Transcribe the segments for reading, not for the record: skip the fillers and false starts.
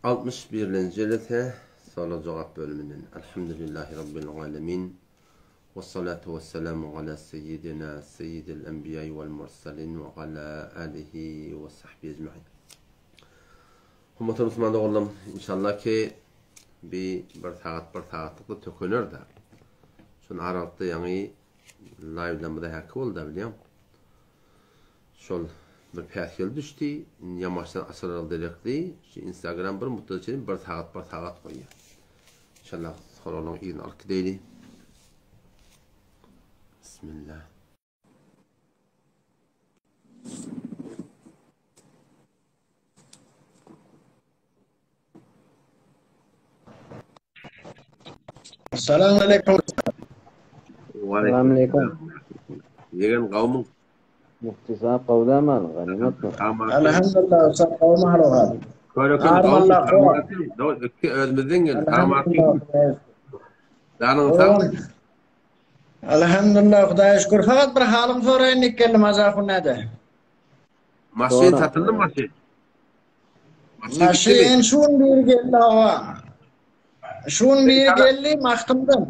61. Lete soru cevap bölümünün Elhamdülillahi Rabbil alemin ve salatu ve selamu ala seyyidina seyyidil enbiyayı vel mursalin ve ala alihi ve sahbihi ecma'in. Hümmet-i Müslüman'da oğlum inşallah ki bir tağatlıkla tökünür de şun aralıkta yani live'lamada hakkı oldu biliyorum. Şol bir pətkil düşdü, yamaçdan asıral direktli, Instagram bir mutlu için bir tağat koyuyor. İnşallah sorunun iğne alık deyli. Bismillah. Selamun aleyküm. Selamun aleyküm. Yegen kavmun. Muhtisab qavdaman, ganimat mı? Elhamdülillah, sen kavmi halokat. Körökün kavmun. İki özmüzden geldi. Elhamdülillah, Xudaya şükür. Fakat bir halim sorayın ikkelim azafı nedir? Maşin satıldı mı maşin? Maşin şun bir geldi hava. Şun bir geldi mahtumdan.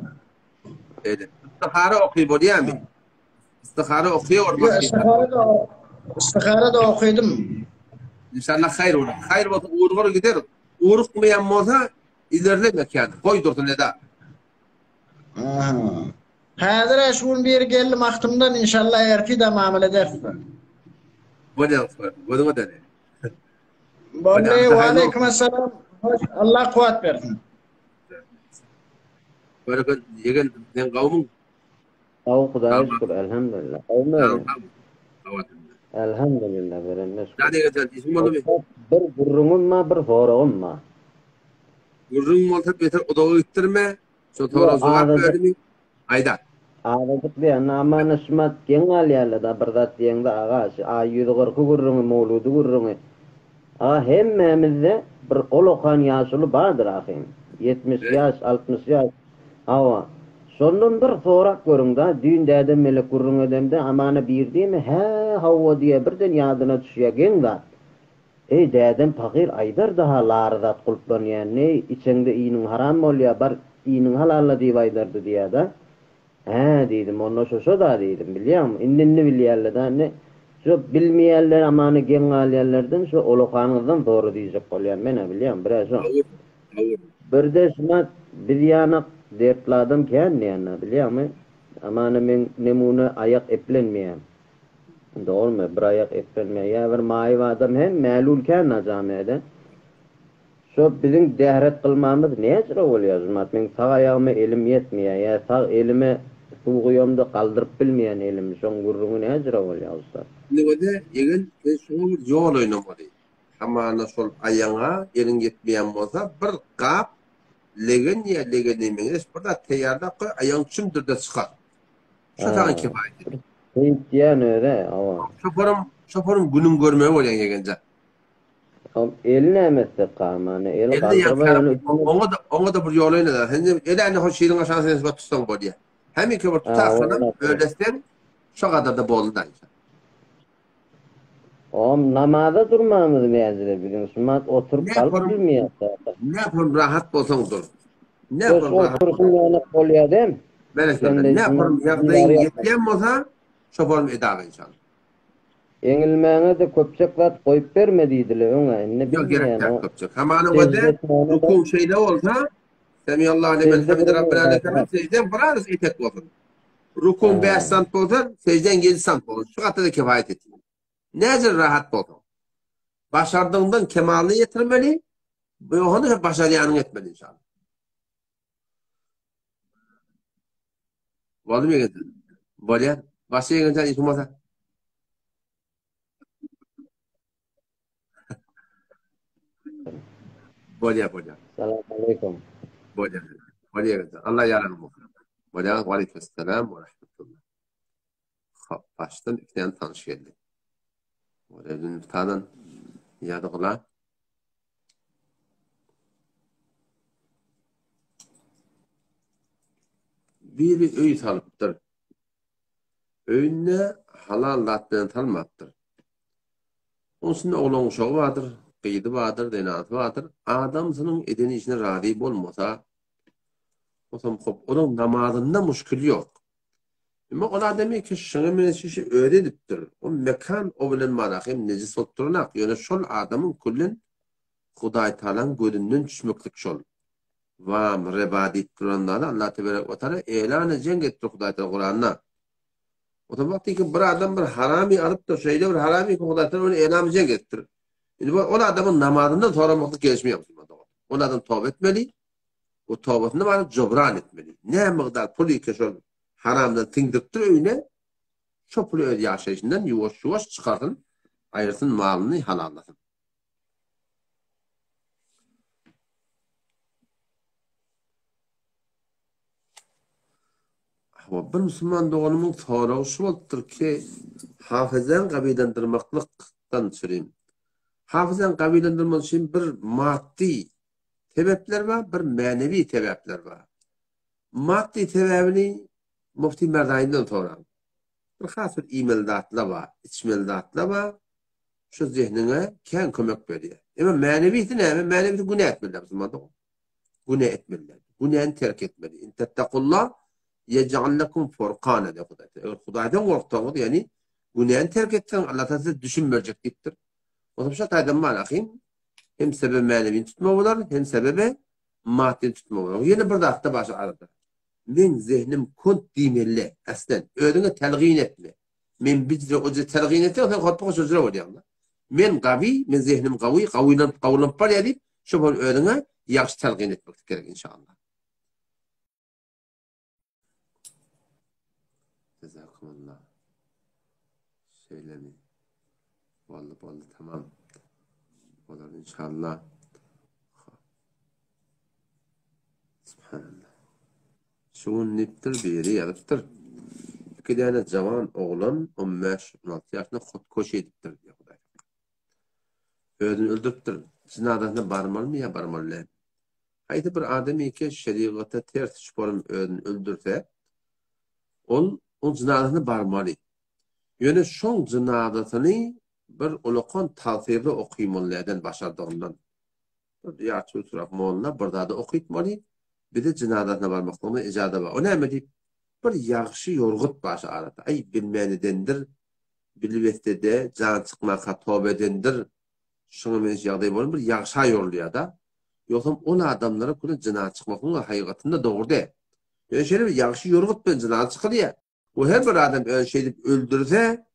İstihara okuyup oluyor mu? İstihara okuyor maşin. İstihara da okudum. İnşallah hayır olur. Hayır olsa uğur gider. Uğur kılmayan olsa ilerlemek yani. Koy dursun ne da. Hazır şun bir geldi mahtumdan inşallah erki de muamele edersin. Bu ne olsun? Bu ne dedi? Vallahi ve aleykümselam. Allah kuvvet versin. Körökün yegen sen kavmun. Xudaya şükür, elhamdülillah. Qavmı elhamdülillah verenler şükür. Ne diyeceksin? İsmin oldu mu? Bir gurrunun ma, bir foruğun ma. Gurrun olsa beter odağı ittirme. Şu tavra zuğar verdi mi? Ayda. Ağadık diye nama nışmat genel yerle da bir zat diyende ağaç. Ayyudu gurrunu, mevludu gurrunu. Hemmemizde bir olokan yaşlı vardır ahim. 70 yaş, 60 yaş. Hava. Sondan bir sorak görün da, düğün dädem melek gurrun edemde amana bir değil mi? Hava diye birden yadına düşüyor gen da. Dädem fakir aydar daha larzat kulplan yani. İçinde iyinin haram oluyor, bar iyinin halalla diye aydardı diye da. Dedim, ondan şoşo da dedim, biliyor musun? İnnini biliyerler da ne? Şu bilmeyenler amanı gen aliyerlerden şu olokanızdan doğru diyecek oluyor. Ben biliyor musun? Biraz o. Bir de şuna bir yanak dertladım kendi yana, biliyor musun? Amanı men nemune ayak eplenmeyen. Doğru mu? Bir ayak eplenmeyen. Ya bir maiv adam hem melul kendi camiyede. Şu bizim dehret kılmamız ne sıra oluyor zımat? Men sağ ayağıma elim yetmiyor. Ya sağ elime suğuyumda kaldırıp bilmeyen elim. Son gurrumu ne sıra oluyor usta? Ne de yegen şunu yol oynamadı. Ama nasıl ayağına elin yetmeyen olsa bir kap legen ya legen emeğiniz burada teyarda koy ayağın çimdir de çıkar. Şu zaman kifayet. Heytiyen öyle ama. Şoförüm günün görmeye oluyor yegence. Eline emesi kalmanı. El kaldırmayı ona da bir yol oynadı. Elini hoş şiirin aşağısına nisbet tutsan bu diye. Hem iki bir tutarsan öylesen şu kadar da bolundan. Namaza durmamız mecbur bilin. Oturup kalıp bilmiyor. Ne yapalım rahat bolsan dur. Ne yapalım rahat bolsan oluyor değil mi? Ne yapalım yaptığın yetken olsa şoförüm edağın inşallah. Engilmeğine de köpçek vat koyup vermediydiler ona. Yok gerek yok köpçek. Hemen o da hukuk şeyde olsa Semiyallahu limen hamide Rabbena lekemen secden bırakırız etek olsun. Rukun 5 sant olsa secden 7 sant olsun. Şu kadar da kifayet et. Nezir rahat olsun. Başardığından kemalini yetirmeli ve onu başarıyanını etmeli inşallah. Oldu mu yetin? Bolyan. Başka yetin işim olsa. Bolya. Selamun aleyküm. Bolya yetin. Allah yararım olsun. Bolya ve aleykümselam ve rahmetullah. Baştan iki tane tanış geldi. Oraya lütfen yadıgıla. Biri öy talıptır. Öyünne halal latlarını tanımaktır. Onun için oğlan uşağı vardır. kıydı vardır, denatı vardır. Adam senin edeni içine radip olmasa, o zaman onun namazında muşkil yok. Ama ona demek ki şunu menşişi öğreniptir. O mekan o bilen marahim necis otturunak. Yani şol adamın kullin Huday Teala'nın gözünden düşmeklik şol. Vam rebadit Kur'an'da Allah Tebarek ve Teala elanı cenk etti Huday Teala Kur'an'na. O da vakti ki bir adam bir harami alıp da şeyde bir harami ki Huday Teala onu elanı cenk ettir. Yani o adamın namazından soramaklık gelişme yapsın. O adam tövbe etmeli. O tövbesini bana cobran etmeli. Ne miqdar pulu ki şol haramdan tindirttir öyle. Şu pulu yaşayışından yuvaş yuvaş çıkartın. Ayırsın malını halallasın. Bir Müslüman doğunumun sorağı şu oldur ki hafızan kabilendirmeklikten süreyim. Hafızan kabilendirmek için bir maddi sebepler var, bir manevi sebepler var. Maddi sebebini Mufti Merdani'den soralım. Bir hasır imeldatla var, içmeldatla var. Şu zihnine kendi kömek veriyor. Ama maneviyeti ne? Maneviyeti günah etmeliler Müslüman doğum. Günah etmeliler. Günahını terk etmeli. İn tettekullah yec'al lekum furqana diyor Huday. Hudaydan korktuğunuz yani günahını terk etsen Allah Teala size düşün verecek deyiptir. O zaman şu taydan malakayım hem sebebi manevini tutma olur hem sebebi maddi tutma olur. Yine burada hafta başı arada. Men zihnim kunt dimelli aslen. Ödüne telgin etme. Men bizde o telgin etme o zaman korkma sözler oluyor. Men qavi, men zihnim qavi, qavlan par edip şu bol ödüne yaxşı telgin etmek gerek inşallah. Cezakumullah. Söylemi. Vallahi tamam. Olur inşallah. Subhanallah. Şuun niptir biri yalıptır. İki tane cavan oğlan 15-16 yaşında koş ediptir diyor. Ödünü öldürüptür. Cinadasına barmalı mı ya barmalı? Haydi bir adamı ki şeriata ters çıparım ödünü öldürse on cinadasına barmalı. Yani şun cinadasını bir ulukon tasirli okuyumlardan başardığından. Bir yarçı oturak moğullar bir daha da okuyutmalı. Bir de cinadasına barmaklarına icada var. O ne mi deyip? Bir yaxşı yorğut başı arada. Ay bilmenidendir. Bilvestede can çıkmaka tövbedendir. Şunu men yağday bolun bir yaxşı yorluya da. Yoksa o adamlara kulu cina çıkmakın hakikatinde doğru değil. Yani şöyle bir yaxşı yorğut ben cina çıkılıyor. O her bir adam öyle şey deyip öldürse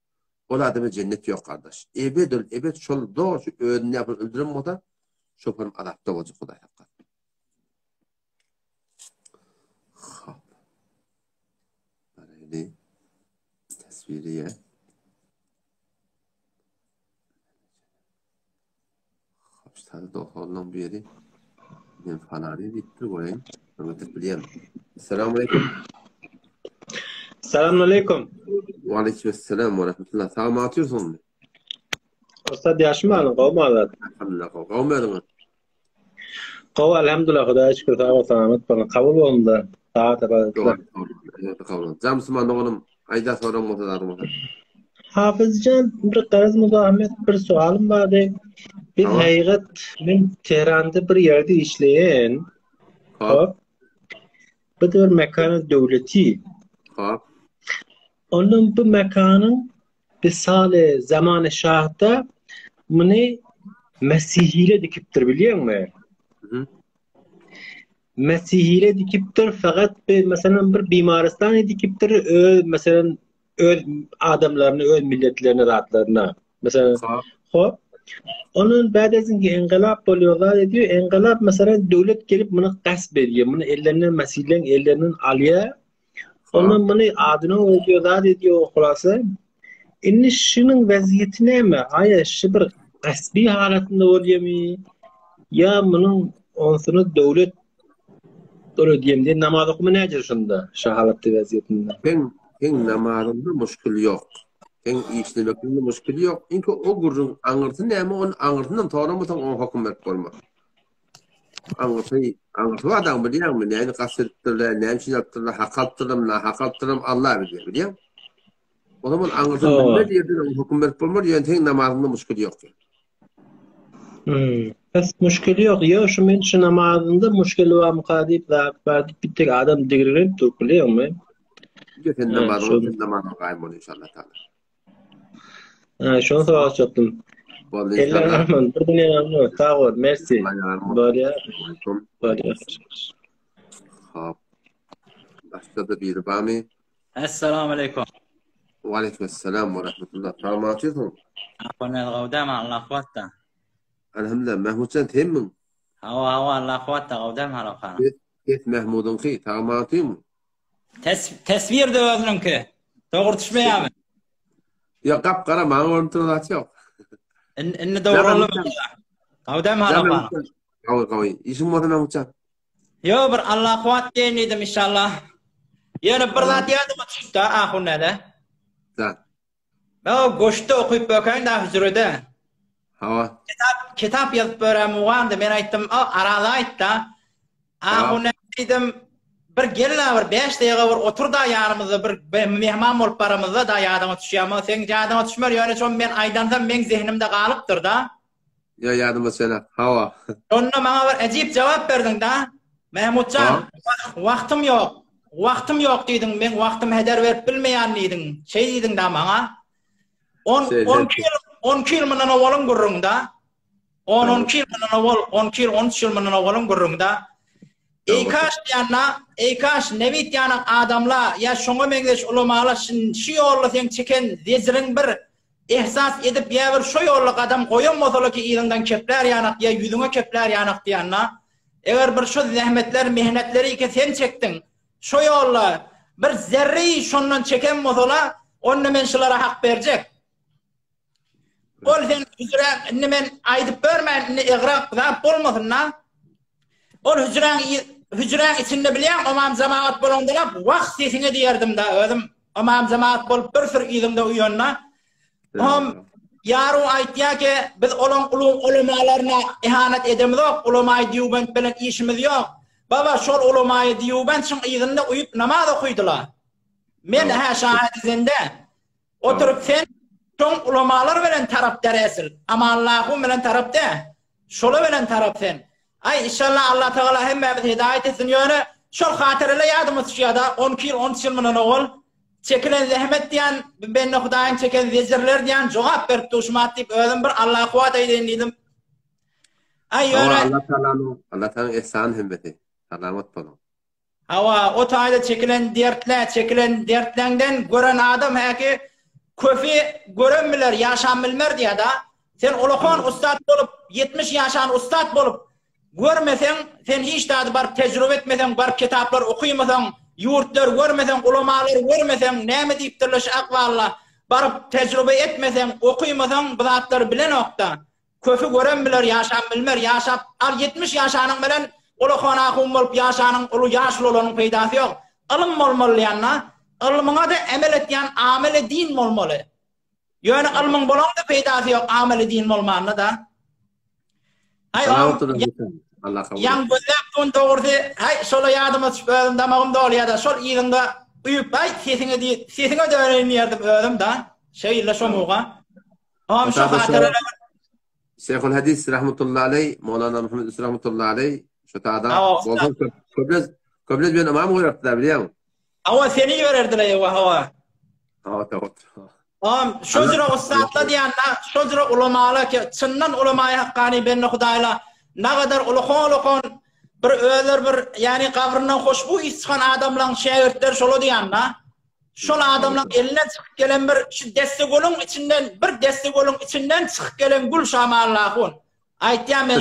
o adamın cennet yok kardeş. Ebed şol doğru şu öğünü yapıp öldürüm o da şoparım adapte olacak o da hakikaten. Böyle tasviriye Hapistane doktorunun bir yeri ben fanari bitti koyayım. Anlatıp bileyim. Selamun Aleyküm. Selamun Aleyküm. Ve Aleykümselam ve Rahmetullah. Sağ mı atıyorsun mu? Ustad yaşmı alın, kavmi alın. Elhamdülillah. Kavmi adına. Kavmi elhamdülillah, Hudaya şükür, sağ ve selamet bana. Kabul olun da. Sağa tebarikler. Kavmi. Can Müslüman doğunum. Ayda sonra mutlu adım. Hafızcan, bir qarız Ahmet bir sualım vardı. Biz haqiqat, men Tehran'da bir yerde işleyen, hop, bir mekanın devleti. Hop. Onun bu mekanın bir sale zamanı şahda bunu Mesihile dikiptir biliyor musun? Mesihile dikiptir fakat mesela bir bimaristan dikiptir mesela adamlarını, milletlerini, rahatlarına. Mesela hop. Onun ba'dezinki engilap oluyorlar diyor. Engilap mesela devlet gelip bunu gasp ediyor. Bunu ellerinden mesihlen ellerinden alıyor. Onun bunu adına oluyorlar diyor okulası. İnni şunun vaziyeti ne mi? Aya şu bir gasbi halatında oluyor mu? Ya bunun onsunu devlet öyle diyeyim diye namaz okuma nedir şunda? Şu halatta vaziyetinde. Ben namazında muşkul yok. Ben işlemekinde muşkul yok. Çünkü o gurrun anırtı ne ama onun anırtından toğramadan onu hükümet olmak. Anırtı adam biliyor musun? Yani kasırttırlar, ne için yaptırlar, hakattırım, Allah biliyor musun? O zaman anırtı bilmez yerden hükümet olmak yöntemin namazında muşkul yok. Bes müşkili yok. Ya şu men şu namazında müşkili var mukadip zakip bir tek adam digirip durkuyor mu? Geçen Ha, namazın, şu sen namazın kaym ol inşallah Teala. şunu soracaktım. Bol Eller inşallah. arman, bir dünya arman. Sağ ol, merci. Allah yardım olsun. Bariya, Aleyküm. bariya. Hop. Başladı bir bami. السلام عليكم. وعليكم السلام ورحمة الله. Tamamatikum. أخونا الغودة مع الله أخواتنا. Elhamdülillah. Mahmud sen tem mi? هو الله أخواتنا غودة مع الله. Git Mahmud'un ki. Tamamatikum. Tesvir de özünün ki. Doğru düşmeyemem. Ya kapkara bana ortalığı yok. İnne doğrulu. غودة مع الله. Kavi. İşin var Mahmud sen. Yo bir Allah أخوات diyeydim inşallah. Yani bir zat yadım tuttu ahunna da. Sen. O goştu okuyup bakayım da huzurda. Hava. Kitap yazıp öğrenmüğümde ben aytdım o arada ayttı. Ahunna dedim bir gella bir 5 daqiqa bir otur da yanımızda bir mehman bolup baramızda da yadıma düşýärmi? Sen yadıma düşmer ýöne şon men aýdandan men zihnimde galypdyr da. Ya yardıma söyle. Hava. Onda bana bir ajip cevap berdiň da. Mehmutcan, wagtym ýok. Wagtym ýok diýdiň. Men wagtym heder berip bilmeýän diýdiň. Şey diýdiň da bana. 10 ýyl menен awalym gurrun da. 10 ýyl menen awal, 10 ýyl 13 ýyl menen awalym gurrun da. Eykaş ýana, eykaş nebit ýana adamlar ya şoňa meňdeş ulamalar şu ýolda sen çeken zeziriň bir ihsas edip ýa-bir şu ýolda adam goýan bolsa ki ýylyňdan kepler ýanak ýa ýüzüňe kepler ýanak diýanna. Eger bir şu zähmetler, mehnetleri ki sen çekdiň, şu ýolda bir zerri şondan çeken bolsa, onda men şulara hak berjek. Ol sen üzere men aýdyp bermän, igraq zap bolmasyn na. Ol hücren içinde bilýän omam jamaat bolanda wagt sesine diýerdim da özüm omam jamaat bolup bir sür ýygyňda uýanna. Yaru aýtýar ki biz olan ulamalarına ihanet edemizok, ulama diýubent bilen işimiz ýok. Baba şol ulama diýubent şoň ýygynda uýup namaz okuýdylar. Men ha şahit izinde oturup sen şoň ulamalar bilen tarapdar esil. Ama Allahum bilen tarapda. Şola bilen tarap sen. Ay inşallah Allah Teala hemmemiz hidayet etsin ýöne şol hatyrla ýadymyz düşýärda 10 ýyl 13 ýyl menen owal çekilen zähmet diýen ben Hudaýyň çeken vezirler diýen jogap berip duşmat diýip özüm bir Allah kuwat eýleýin diýdim. Ay ýöne Allah Teala ihsan himmeti. Salamat bolun. Hawa o taýda çekilen dertlerden gören adam häki köfi görenmiler, ýaşan bilmer diýär da. Sen ulakon ustad bolup 70 ýaşan ustad bolup görmesen, sen hiç tadı bar tecrübe etmesen, bar kitaplar okuýmasan, ýurtlar görmesen, ulamalar görmesen, näme diýipdirler akwalla, bar tecrübe etmesen, okuýmasan, bu zatlar bilen okda. Köfü gören biler, ýaşan bilmer, ýaşap al 70 ýaşanyň bilen ulakon ahum bolup ýaşanyň ulu ýaşly olanyň peýdasy ýok. Ilm bolmaly ýanna, ilmiňe de emel etýän amel din bolmaly. Ýöne ilmiň bolan da peýdasy ýok, amel din bolmanda da. Ay Allah kabul. Yan gözlep ton doğurdu. Hay şola ýadyma düşüp damagymda bolýar-da. Şol ýygyňda uýup ay sesine dörenýärdim özüm da. Şeýle şomuga. Am şu hatyrlar. Şeyhul Hadis rahmetullahi aleyh, Mevlana Muhammed rahmetullahi aleyh şu taada bolsun köblez ben imam goýardylar bilýärmi? Awa seni ýörerdiler ýa hawa. Tamam. Am şozura ustadlar diýende, şozura ulamalar ki çyndan ulamaýy haqqany ben Hudaýla nagadar ulukon bir öler bir yani kabrından hoşbu isçan adamlan şähertler şolu diýanda şol adamlan eline çykyp gelen bir şu destegolun içinden bir destegolun içinden çykyp gelen gül şamallahun aýtýan men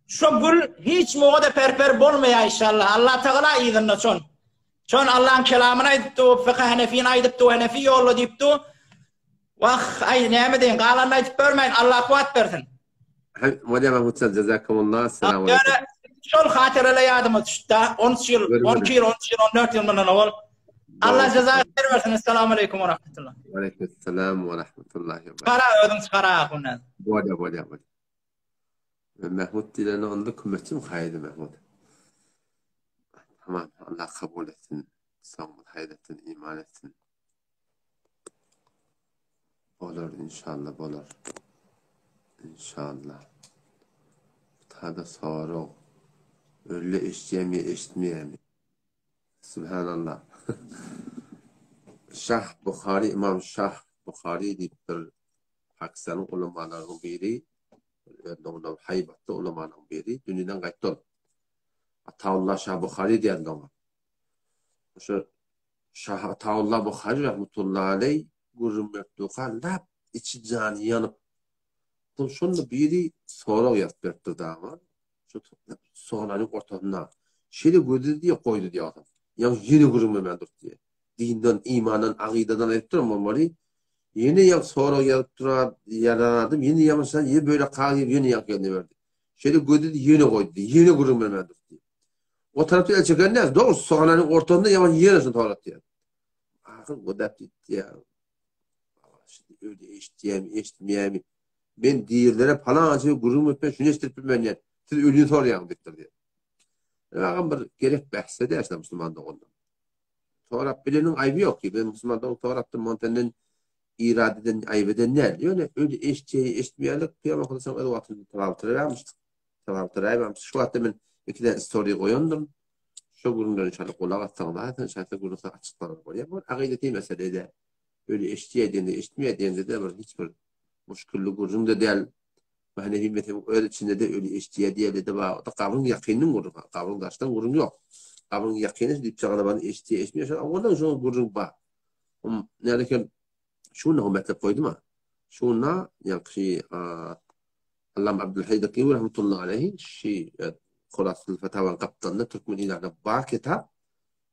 şu gül hiç moda perper bolmaýar inşallah Allah Teala ýygyny şon Allah'ın kelamyny aýdypdy fıkıh Hanefiýini aýdypdy Hanefi ýolda diýipdi wah ay näme deýin galan aýdyp bermeýin Allah kuwat bersin. Modema Mutsal jazakumullah. Selamun aleyküm. Şol hatyrla ýadyma düşdi. 10 ýyl, 14 ýyl menen awal. Allah jazaat bersin. Assalamu aleykum we rahmetullah. Wa aleykum selam we rahmetullahi we berekatuh. Qara özüň çykara hundan. Bolýar. Mahmud dileni onda kömekçim haýdy Mahmud. Tamam, Allah kabul etsin. Sağlık, hayretsin, iman etsin. Bolar inşallah, bolar. İnşallah. Hada soru. Öyle eşitmeyemi, eşitmeyemi. Subhanallah. Şah Bukhari, İmam Şah Bukhari deyip bir Pakistan'ın ulamalarının biri, onun haybatlı ulamalarının biri, dünyadan qaytdı. Ataullah Şah Bukhari deyildi ona. Şu Şah Ataullah Bukhari rahmetullahi aleyh gururmetluğa lap içi canı yanıp. Şunu biri soru yazıp da ama şu soruların ortasına şeyi gördü diye koydu diye adam. Yani yeni gururmemendir diye. Dinden, imandan, akidadan ayıptır ama var. Yeni yak soru yazıp durar yaranadım. Yeni yapmışsan yeni böyle kağıt yeni yak geldi verdi. Şeyi gördü yeni koydu. Yeni gururmemendir diye. O tarafta el çekenler doğrusu soğanların ortasında yaman yiyenesin tuvalet diye. Ahır o da gitti ya. Şimdi öyle eşitmeyemi. Ben diğerlere falan açıp gurum öpmen şunu estirip ben yani. Siz ölüyü soruyan bittir diye. Ağam bir gerek bahse dersen Müslüman'da ondan. Tuvalet bilenin ayıbı yok ki. Ben Müslüman'da tuvalet'ın montenin iradeden ayıbeden ne? Yani öyle eşitmeyelik kıyamak olursan öyle vaatını tavaptıraymıştık. Tavaptıraymıştık. Şu vaat ben iki tane story koyundum. Şu gurumdan inşallah kulak atsan da zaten şahsen gurumdan açıklanır var. Ya bu akideti meselede öyle eşitmeyediğinde de var hiçbir muşkullu gurum da değil. Manevi metem öyle içinde de öyle eşitmeyediğinde de var. O da kavrun yakinin gurum. Kavrun daştan gurum yok. Kavrun yakini deyip çağına bana eşitmeyediğinde ondan sonra gurum var. Yani şuna metlep koydu mu? Şuna yani Allame Abdülhaydaki rahmetullahi aleyhi Kulasıl Fetavan kaptanında Türkmen ilanı bağ kitap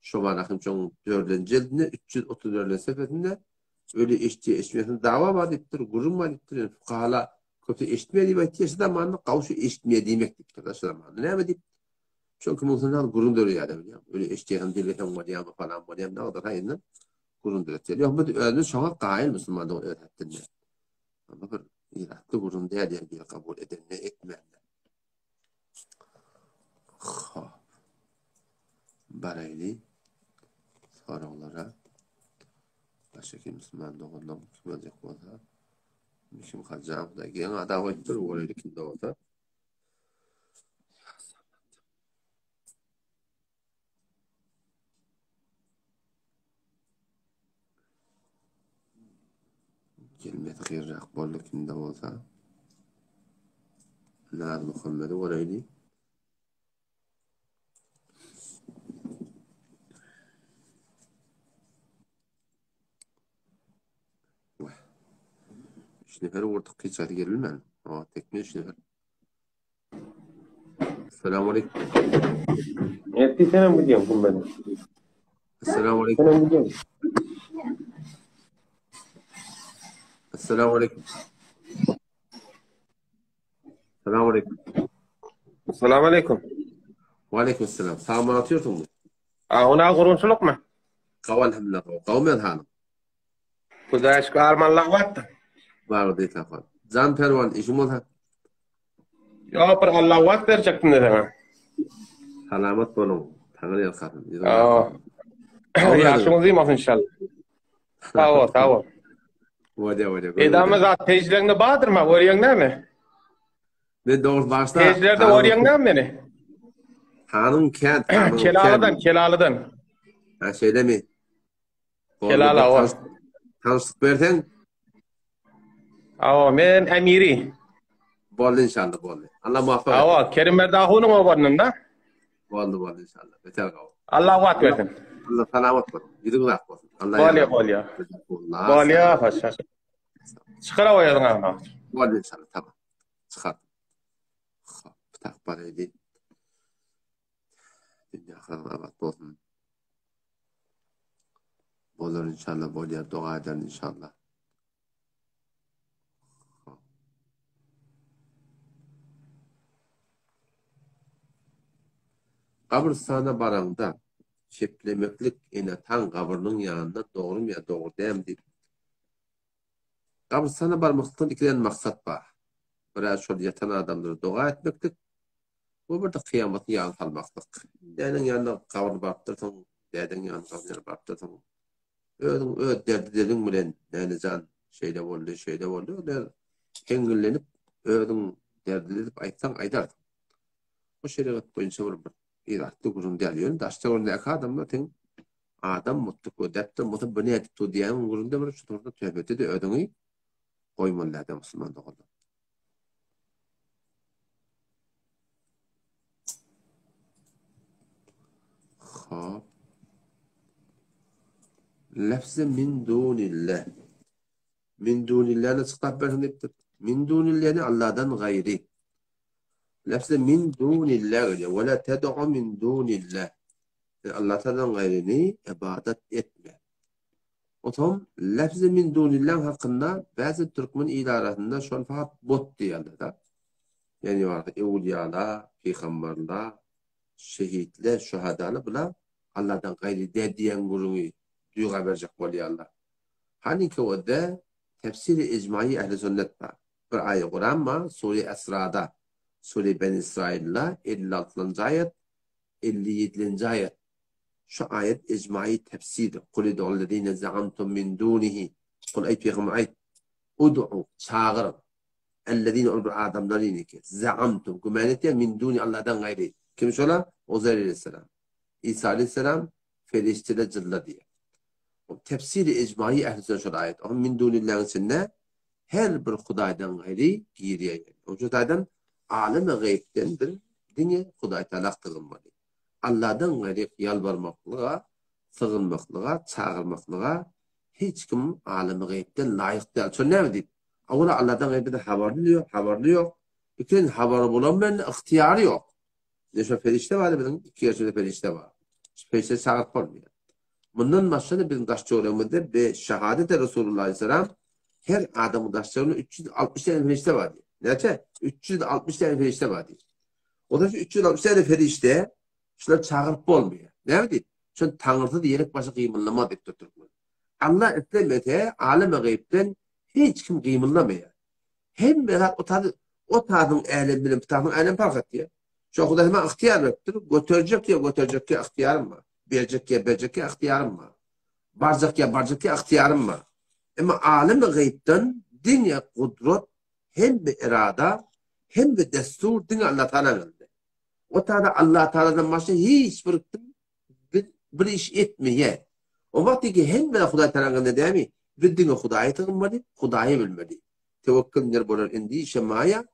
şu var akım çoğun 4. cildinde 334. sefetinde öyle eşitmeyesinde dava var deyiptir, gurum var deyiptir. Yani fukahala kötü eşitmeye deyip ehtiyası da manlı kavuşu eşitmeye demek deyiptir. Aşırı manlı. Ne mi deyip? Çünkü muhtemelen gurum dörüyor adam. Öyle eşitmeyen dileten var ya falan var ya ne kadar hayırlı gurum dörüyor. Yok bu öğrenci çoğun kail Müslüman'da öğrettiğinde. Ama bir iratlı gurum değil yani bir kabul edenle etmeyenle. Barayli sorulara başka kim Müslüman doğumdan kim olacak olsa kim kalacak da gene adam oydur orayı kimde olsa kelime hayırrak bollu kimde olsa Naz Muhammed orayı Şnefer ortak kıçatı gelmem. Ama tekme şnefer. Esselamu aleyküm. Etti selam gidiyorum kumbenin. Esselamu aleyküm. Selam gidiyorum. Esselamu aleyküm. Esselamu aleyküm. Selamun aleyküm. Ve aleyküm selam. Sağ mı atıyorsun mu? Ona kurunçuluk mu? Kaval elhamdülillah. Kavmen hanım. Kuda şu armanlar vattı. Var değil tafan. Can pervan işim olsa. Ya bir Allah vatt verecektin de sana. Selamet olun. Tanrı yakasın. Yaşınız iyi olsun inşallah. Sağ ol, sağ ol. Vade. Edamı zat tecrülerinde bağdırma, oraya ne mi? Ben doğru başta. Tecrülerde oraya ne mi beni? Hanım kent. Kelalı'dan. Ha şeyde mi? Kelalı o. Tanıştık versen. Men emiri. Bol inşallah bol. Allah muvaffak. Ava, Kerim Merdahu'nun o varında. Bol inşallah. Beter kav. Allah vaat versin. Allah selamet olsun. Gidin uzak olsun. Bol ya. Paşa. Çıkar havaya da. Bol inşallah tamam. Çıkar. Takbar edin. Dünya abat olsun. Olur inşallah bol yer dua eder inşallah. Kabristana baranda çeplemeklik ene tan kabrının yanında doğru mu ya doğru değil deyip. Kabristana barmaktan ikilen maksat var. Biraz şöyle yatan adamları dua etmeklik. Bu burada kıyametin yanı kalmaklık. Denen yanına kavrını barıptırsan, deden yanına kavrını barıptırsan. Öyle derdilerin bilen yani can şeyde oldu. Öyle hengillenip öyle derdilenip aytsan aytar. o şeriat boyunca bir iratlı gurun diyor. Daşta orada adamlar ten adam mutlu depte mutlu beni etti diyen gurunda bir şu torda tövbeti de ödünü koymalı adam Müslüman da oldu. Hop. Lafzı min dunillah. Min dunillah'ını çıkıp vermektir. Min dunillah'ını Allah'dan gayri. Lafzı min dunillah diyor. Ve la ted'u min dunillah. Allah'tan gayrini ibadet etme. O zaman lafzı min dunillah hakkında bazı Türkmen idaratında şu an fakat bot diyorlar da. Yani var evliyalar, peygamberler, şehitler, şuhadalar bula Allah'tan gayri dediyen gurunu duyga verecek oluyorlar. Hani ki o da tefsiri icmai ehl-i sünnet var. Bir ayet Kur'an var. Sure Esra'da. Sure Ben İsrail'la 56. ayet 57. ayet. Şu ayet icmai tefsir. Kulü du'allezine za'amtum min dunihi. Kul ey peygamber ayet. Ud'u çağırın. Ellezine ulbu adamlarını ki. Za'amtum. Gümanetiye min duni Allah'tan gayri. Kim şola? Uzayr aleyhisselam. İsa aleyhisselam feriştele cilla diye. Tefsiri icmai ehl-i sünnet şöyle ayet. Ama min dunillah'ın içinde her bir Hudaydan gayri giriye gelir. O Hudaydan alem-i gaybden bir dini Huday talak tığınmalı. Allah'dan gayri yalvarmaklığa, sığınmaklığa, çağırmaklığa hiç kim alem-i gaybden layık değil. Şöyle ne mi deyip? Ola Allah'dan gaybden haberli yok. İkinin haberi bulamayan ihtiyarı yok. Ne şu ferişte var benim, 2 yaşında ferişte var. Ferişte çağırt olmuyor. Bundan başka bizim daşçı oranımızda ve şehadet Resulullah Aleyhisselam her adamın daşçılarının 360 tane ferişte var diyor. Neyse? 360 tane ferişte var diyor. O da şu 360 tane ferişte şunlar çağırıp olmuyor. Ne mi diyor? Şun Tanrı'da diyerek başka kıyımlama deyip tutturmuyor. Allah etlemede alem-i gaybden hiç kim kıyımlamıyor. Hem böyle o tadın eğlenmenin bir tadın eğlen fark etti. Şu kadar hemen ihtiyar veriptir. Götürecek ya ihtiyarım var. Verecek ya ihtiyarım var. Baracak ya ihtiyarım var. Ama alem-i gaybden dünya kudret hem bir irada hem bir destur dünya Allah Teala geldi. O tadı Allah Teala'dan başka bir iş etmiyor. O vakti ki hem böyle Huday Teala geldi değil mi? Bir dünya Huday'ı tanımadı, Huday'ı bilmedi. Tevekkülünler bolar indi işe maya,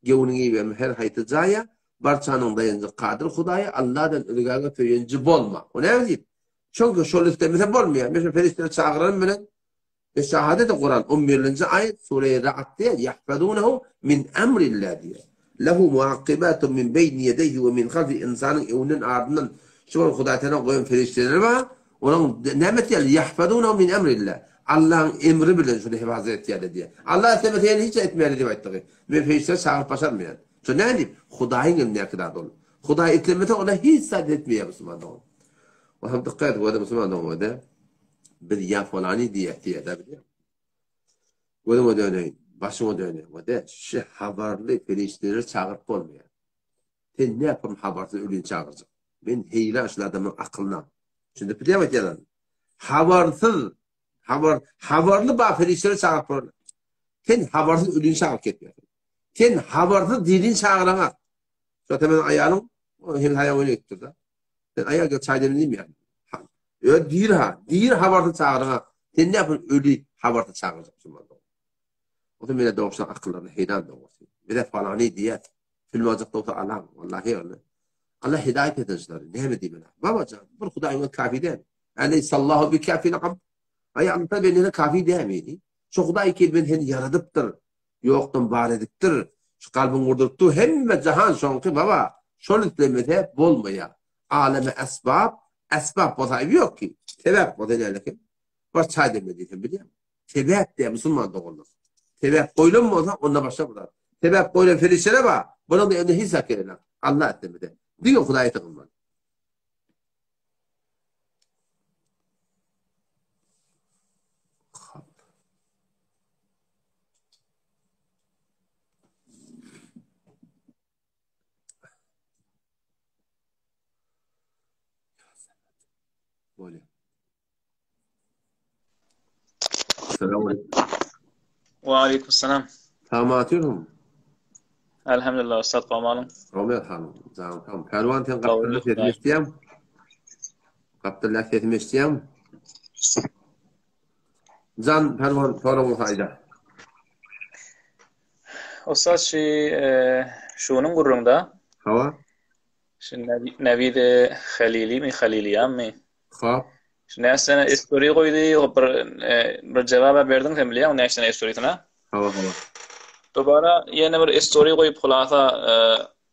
gevunun gibi her haytıcaya, barçanın dayanıcı kadir Huday'ı Allah'dan ülgâga feyinci bolma. O ne diyeyim? Çünkü şöyle istemese bolmuyor. Mesela ferişleri çağıran bilen ve şehadet-i Kur'an 11. ayet Sure-i Ra'd diye yahfadunehu min emrillah diye. Lehu muakkibatun min beyni yedeyhi ve min halfi insanın evinin ardından şu an Huday'tan koyun ferişleri var. Onun nemet yani yahfadunehu min emrillah. Allah'ın emri bilen şunu hifaz et yani diye. Allah istemese yani hiç etmeyen diye ettiği. Ve ferişleri çağırıp başarmayan. Şu ne diyeyim? Huday'ın emniyet kadar dolu. Huday etlemete ona hiç saadet etmiyor Müslüman doğum. Ve hem dikkat et bu Müslüman doğum da bir ya falani diye ihtiyada biliyor. Ve de öyle başıma dönüyor. Ve de şu haberli ferişleri çağırıp olmuyor. Sen ne yapın habersiz ölün çağıracak. Ben heyla aşılı adamın aklına. Şimdi biliyor musun yalan? Haberli bağ ferişleri çağırıp olmuyor. Sen habersiz ölün çağırıp etmiyor. Sen habersiz dilin çağırana. Zaten ben ayağım hem hayal ettir da. Sen ayağa çay demliyim yani. Öyle değil habersiz çağırana. Sen ne yapın ölü habersiz çağıracaksın. O da böyle doğuştan akıllarına heyran doğursun. Bir de falani diye film olacak da Allah'ım. Vallahi öyle. Allah hidayet edicileri. Ne mi diyeyim ben? Babacan. Bir Huday'ın kafi değil. Yani sallahu bi kafi nakam. Ayağımda benimle kafi değil miydi? Şu Huday kelimeni yaradıptır. Yoktan var ediptir. Şu kalbin vurdurttu. Hem cihan şonki baba. Şol ütlemede bolmaya. Aleme esbab bozayı yok ki. Sebep bozayı ki. Baş çay demediydim biliyor musun? Sebep diye Müslüman doğurlar. Sebep koyulun mu olsa onunla başla burada. Sebep koyulun ferişlere bak. Bunun da önüne hiç hak edin. Allah etmedi. Diyor Huday'ı takılmadı. Böyle. Selamünaleyküm. Ve aleykümselam. Tamam atıyorum. Elhamdülillah Ustad Qamalım. Ömer hanım. Tamam. Pervan ten kaptırlık etmiştiyem. Kaptırlık etmiştiyem. Can Pervan sorumu hayda. Ustad şunun gurrunda. Hava. Nevide Halili mi Haliliyam mi? Hop. Şimdi sen istori koydu, bir cevap verdin sen biliyor musun ne istorisine? Hava. Dobara yeni bir istori koyup xulasa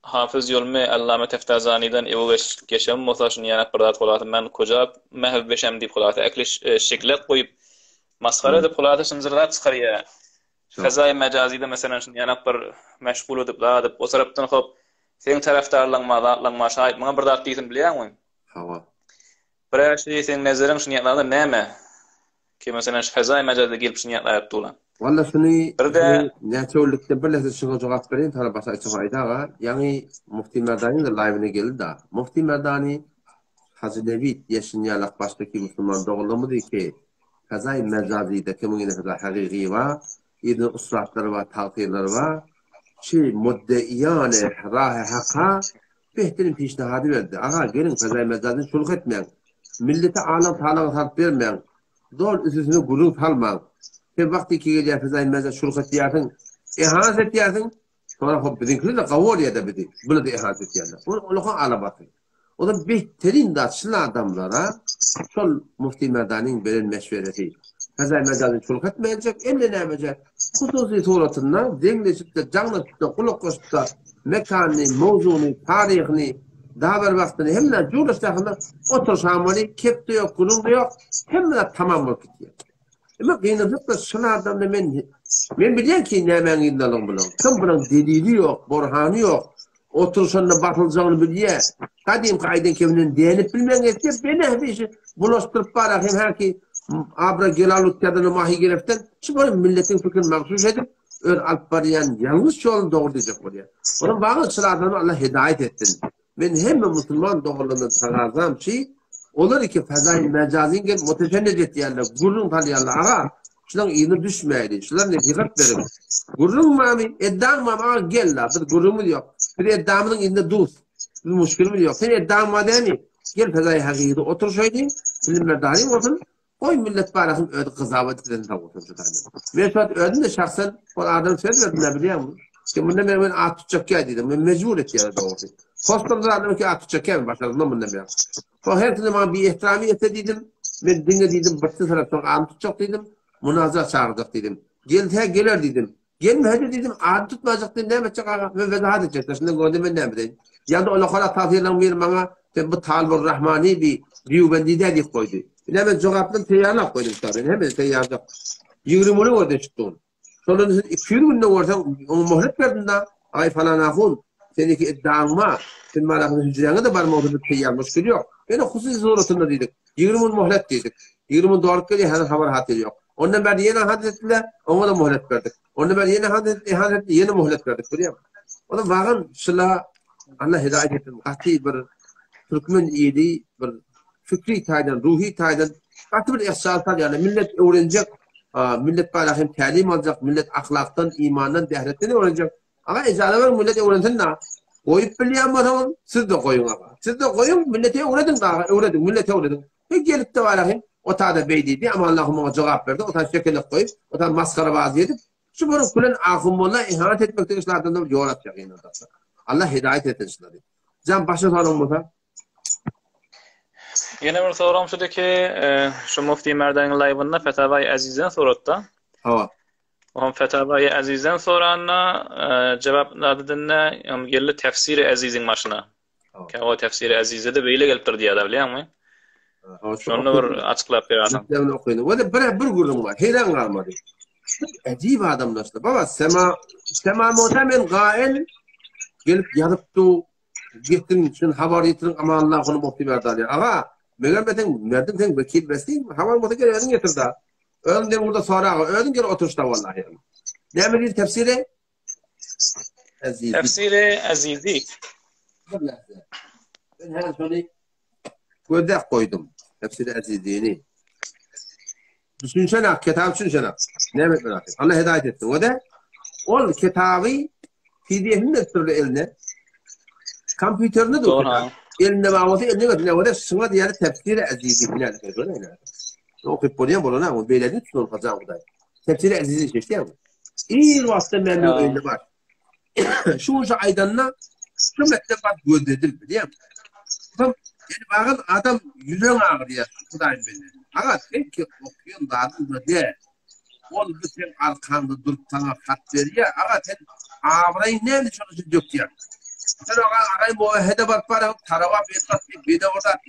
Hafız Yolme Allame Teftazani'den evo geçem muhtaçın yana pırdat xulasa men koca mehv beşem deyip xulasa ekliş şeklet koyup maskara edip xulasa sınzırlat çıkarıya. Fezai mecazide mesela yana bir meşgul edip o taraftan hop sen taraftarlanma şahit bana pırdat deysin biliyor musun? Hava. Bir şey sen nazarin şunu yapmalı neme? Ki mesela fezai mecazide gelip şunu yapıp tuğlan. Valla şunu netörlükte birleşik şuna cevap vereyim tara başa açıklayda yani Mufti Merdani de live'ine geldi da Mufti Merdani Hazinevi yaşınyalık baştaki Müslüman doğruluğu değil ki fezai mecazide kimin fezai hakiki var yine ısrarları var talqinleri var muddeyane rahe haka behterin pişnihadı verdi. Aha gelin fezai mecazini çoluk etmeyin. Millete alam talan harp vermeyin. Doğru üstüne gurur kalmayın. Her vakti ki geliyor fezai mecaz çoluk ettiyarsın. İhanet ettiyarsın. Sonra hop bizimkiler de kavur ya da bizi. Bunu da ihanet ettiyarsın. Onu alabatı. O da behterin daçlı adamlara sol Mufti Merdani'nin veren meşvereti. Fezai mecazini çoluk etmeyecek. Emre ne yapacak? Hususi suratında dengleşip de canlı tutup kulak koşup da mekanını, mevzunu, tarihini, davar vaktini hemen cumhurbaşkanı otur şamali, kep de yok, kulun da yok. Hemen tamam vakit diyor. Ama kıyınızıp da şuna adamda ben biliyorum ki ne hemen iddialım bunu. Kim bunun delili yok, borhanı yok. Oturuşunda batılacağını biliyor. Kadim kaydın keminin değinip bilmeyen etse beni bir şey bulaştırıp bırakayım her ki Abra Gelalut kadını mahi geleften şimdi milletin fikrini mahsus edip alıp barayan yanlış yolunu doğru diyecek oraya. Onun bazı sıralarını Allah hidayet ettin. Ben hem Müslüman doğruluğunu tanırzam ki olur ki fezai mecazin gel muteşennet ettiğinde gurrun tanıyanlar ağa şundan iğne düşmeydi. Şundan ne dikkat verin. Gurrun mami eddam mami gel la bir gurrumu yok. Bir eddamının inde dur. Bir müşkülümü yok. Sen eddam mademi gel fezai hakikide otur şöyle bilimler dahi olsun. Oy millet barasın ödü kızavat edin tavuğun tutanı. Mesut ödün de şahsen o adam söyledim ne biliyor musun? Ki bunda ben at tutacak dedim. Ben mecbur et ya doğrusu. Kostumda adam ki at tutacak başladım bunda ben. O her zaman bir ihtirami etse dedim. Ben dinledim başta taraftan at tutacak dedim. Münazara çağıracak dedim. Gelir dedim. Gelmedi dedim. At tutmayacak dedim. Ne yapacak ağa? Ben vedahat edecekler. Şimdi gördüm ben ne yapayım? Yani o kadar tavsiyeler verir bana. Bu Talibur Rahmani bir Riyubendi dedik koydu. Hemen cevaptan teyarlap koydum tabii. Hemen teyarlap. 20 gün orada çıktım. Sonra 2 gün orada onu muhlet verdim da ay falan ahun. Seninki iddian var. Sen malakın hücrene de barma orada bir teyarmış geliyor. Yani hususi zorlatında dedik. 20 gün muhlet dedik. 20 gün doğru geliyor her haber hatırı yok. Ondan beri yeni ihanet ettiler. Ona da muhlet verdik. Ondan beri yeni ihanet etti. Yeni muhlet verdik. Biliyor musun? O da bakın şıla Allah hidayet ettim. Kati bir Türkmen iyiliği bir fikri taydan, ruhi taydan katı bir ihsaslar yani millet öğrenecek, millet böyle hem talim alacak, millet ahlaktan, imandan, dehretten öğrenecek. Ama ecale var millet öğrensin de koyup biliyor mu siz de koyun ama. Siz de koyun millete öğretin daha, öğretin, millete öğretin. Ve gelip de var o tadı beydiydi ama Allah'ım ona cevap verdi. O tadı şekilde koyup, o tadı maskara bazı edip şu bunu kulen ahımına ihanet etmekten işlerden de yol atacak yine. Allah hidayet etsin işleri. Can başa sorun mu da? Yine bir sorum şudur ki şu Mufti Merdani'nin live'ında Fetavai Aziz'den sorattı. Hava. O Fetavai Aziz'den soranna cevapladığında geldi tefsiri Aziz'in başına. Ki o tefsiri Aziz'de de böyle geliptir diye de biliyor musun? Şunu bir açıklayıp bir adam. Ben okuyun. O da bir gurrum var. Heyran kalmadı. Acayip adamlar işte. Baba sema muhtemen gael gelip yazıptı. Gittin için haber getirin ama Allah onu Mufti Merdani. Ağa Merdin sen vekil besleyin. Haber muhtemelen geldin getir de. Öğünden burada sonra öğünden geri oturuşta vallahi. Ne mi tefsiri? Azizi. Tefsiri Azizi. Ben her şeyi göze koydum. Tefsiri Azizi'ni. Düşünsene, kitap düşünsene. Ne demek merak et. Allah hidayet etsin. O da o kitabı PDF'ini de tutturdu eline. Kompüterine de Doğru, okudu. ha. Elinde bağladı, eline götüne orada sığa diğer tefsiri azizi filan. Okuyup boruyan bolana ama beyledi tutun olacak o da. Tefsiri azizi çeşti ya bu. İyi vakti memnun Ya. öyle var. Şu aydanla şu mektep var gözledim biliyor musun? Yani bakın adam yüzün ağrıyor. Kudayım benim. Ama tek ki okuyun da adım da diye. Onu da sen arkanda durup sana kat veriyor. Ama sen ağrayı nerede çalışacak ya? Sen ağrayı muahede bak para tarava bir de orada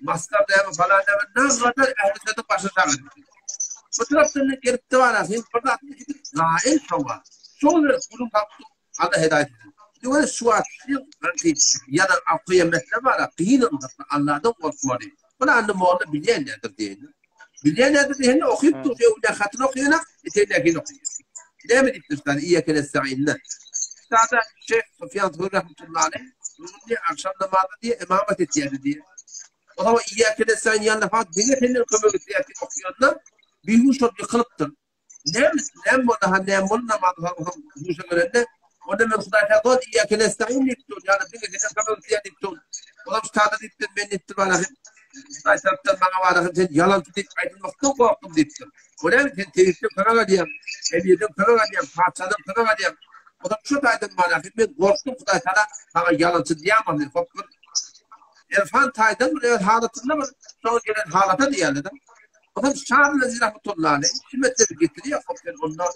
master deme falan deme. Ne kadar ehliyete başa sarıldı. Bu taraftan gelip de var aslında. Burada nail şova. Sonra bunun kaptı. Allah hidayet edin. Diyor şu atıyor. Ya da akıya mesele var. Kıyının Allah'tan korkmalı. Buna annem oğlu bilen nedir diye. Bilen nedir diye okuyup duruyor. Ne hatır okuyana eteğine okuyor. Ne mi diktirsen İyyâke nesta'inle. Zaten Şeyh Sufyan Thuri rahmetullahi aleyh diye akşam namazı diye imamet ettiğini diye. O zaman İyyâke nesta'in yanına falan dinletenler kömürlük diye okuyanlar bir huş olup yıkılıptır. Nem bu daha nem bunun namazı huşa görende o da men Hudaýa God İyyâke nesta'in diptur. Yani dinletenler kömürlük diye diptur. O da ustada diptur ben diptur bana. Hudaý taraftan bana var. Sen yalan deyip aydınlıktan korktum diptur. O ne sen tevhidden kömür diyem. Emniyeden kömür diyem. Parçadan kömür diyem. O da şu taydım bana. Ben korktum Hudaý sana yalancı diyemem. Erfan taydım buraya halatında mı? Sonra gelen halata diyelim. O da Şahane Zirahmetullahi aleyh. Himmetle bir getiriyor. Ondan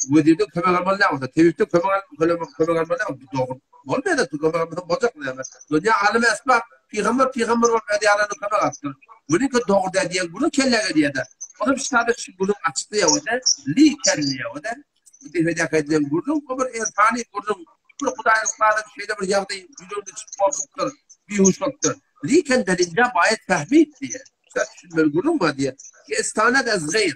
Vedi'de kömür almalı ne oldu? Tevhidde kömür almalı ne oldu? Doğru. Olmuyor da kömür almalı bozak mı? Dünya alemi esbab. Peygamber var diyarını kömür attır. Bunu ki doğru dediğin bunu kellere diye de. O da bir sadece bunun açtığı o da. Li kelliye o da. Bir hediye edilen kurdum. O bir erfani kurdum. Bu Hudaýyň bir şeyde bir ýagdaý ýüzünde çıkıp korkupdyr. Bir huşlukdyr. Liken delince bayet fehmiyet diye. Sen düşünmeli kurdum mu diye. Ki istanet ez gayr.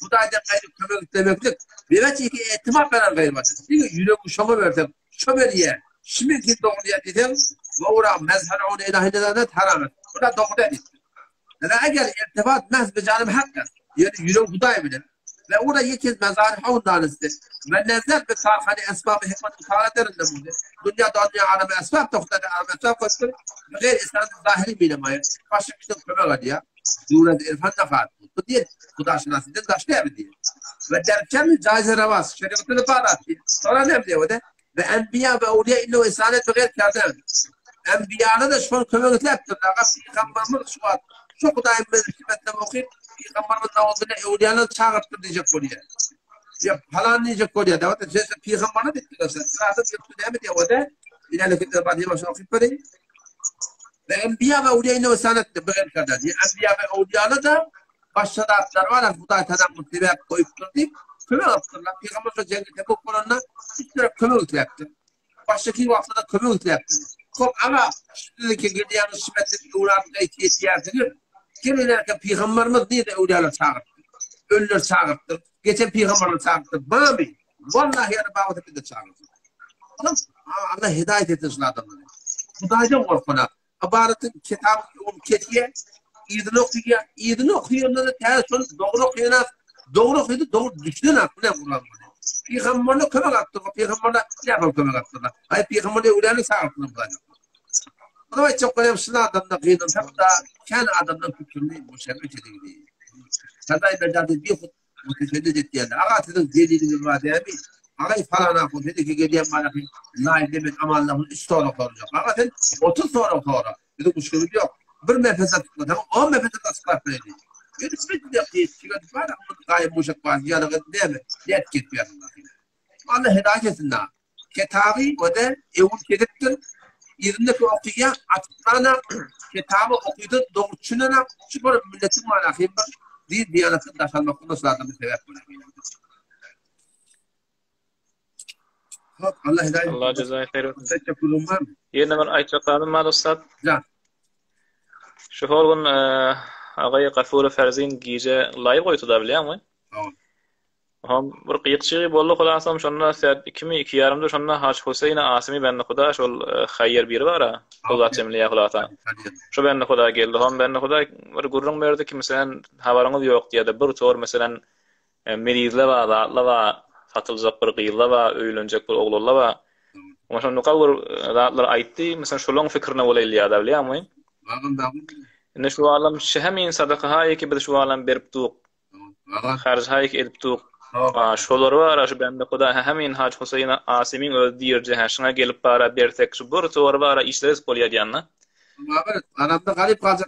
Hudaýda gaýry kömek demeklik. Evet ki etimap veren gaýr var. Diýe ýürek uşama berdim. Şömeriye. Şimdi ki doğruya dedim. Doğru mezherun ilahine haram. Bu da doğru değil. Yani eğer irtibat mezbe canım hakkı. Yani yürek Hudaý bilir. Ve orada yekiz mezarı havundan iste. Ve nezlet ve tarhani esbabı hikmet-i taaletlerinde buldu. Dünya alemi esbab tohtada alemi esbab koştur. Gayr İslam'ın zahiri bilemeye. Başka bir şey kömek ediyor. Zuret irfan nefat. Bu değil. Hudaşinası'nın taşlayabilir diye. Ve derken caiz-i revas. Şeriatını bağlat. Sonra ne biliyor o da? Ve enbiya ve evliya illa isanet ve gayr kâden. Enbiya'na da şu an kömek ettiler. Peygamberimiz şu an çok Hudaýyň mezhebinden okuyup Peygamberimiz namazını evliyanı çağırttır diyecek oraya. Ya falan diyecek oraya. Da o da Peygamberine diktiler. Sırada yaptı demek ya o da. İleride bazı başına okuyup böyle. Ve enbiya ve evliya illa isanet ve gayr kâden. Enbiya ve evliyanı da başladılar var. Hudaýy tarafından mutibet koyup durdu. Kömek ettiler. Peygamberimiz cennete bu konuda hiçbir kömek ettiler. Baştaki vaktada kömek ettiler. Ama şimdiki gidiyanın sünnetli uğranın ihtiyacını kimilerken Peygamberimiz niye de evliyalar çağırttı? Ölüler çağırttı. Geçen Peygamberler çağırttı. Mami. Vallahi yani bağlı bir de çağırttı. Allah hidayet etsin adamları. Hudaýdan korkuna. Abaratın kitabı ketiye İdini okuyanlar da ters doğru okuyanlar. Doğru okuydu, doğru düştüğün aklına kullanmalı. Peygamberle kömek attı. Peygamberle ne yapalım kömek attılar? Hayır Peygamberle evliyanı çağırttılar. O zaman çok önemli adamda kıydım. Hatta kendi adamdan fikrini boşanmak edildi. Sadayı becerdi bir mutefeddit etti yani. Ağa sizin deliliniz var değil mi? Ağa falan akıl dedi ki geliyen bana bir nail demek ama Allah'ın 3 sonra soracak. Ağa sen 30 sonra. Bir de kuşkunuz yok. Bir mefese tutma tamam. 10 mefese tasıklar böyle. Bir de bir de çıkartıp var ama gayet muşak var. Yanığı değil mi? Net gitmiyor. Allah hidayet etsin ha. Kitabı o da evul kedettir. İrindeki okuya açıklana kitabı okuydu doğrultusuna şu böyle milletin manafı var. Diyanet'in taşanmak nasıl adamı sebep bırakıyor. Allah hidayet. Allah cezayı hayır olsun. Sen kulun var mı? Yerine ben aytacaklarım var dostlar. Ya. Şu horgun ağayı Gafur Ferzin giyce layık koydu da biliyor musun? Tamam. Ham bir qiyqçığı bollu qulasam şonna saat 2 yarımda şonna Haç Husayn Asimi bende xuda şol xayyer biri bara. Qullat cemliye qulata. Şu bende xuda geldi. Ham bende xuda bir gurrun berdi ki mesela habarınız yok diye de bir tor mesela merizle va, satılacak bir qıyılla va, öýlenjek bir oglalla va. Mesela nukavur zatlar aytti, mesela şolong fikrine olaylı ya da biliyor musun? Ne şu alam şehemin sadaka hayi ki bir şu alam berip tuq. Harj hayi ki edip tuq. Şolar var, şu bende kuda hemin Hacı Hüseyin Asimin öz diyirce şuna gelip para bersek şu bir tor var işleriz polya diyanna. Aramda galip kalacak.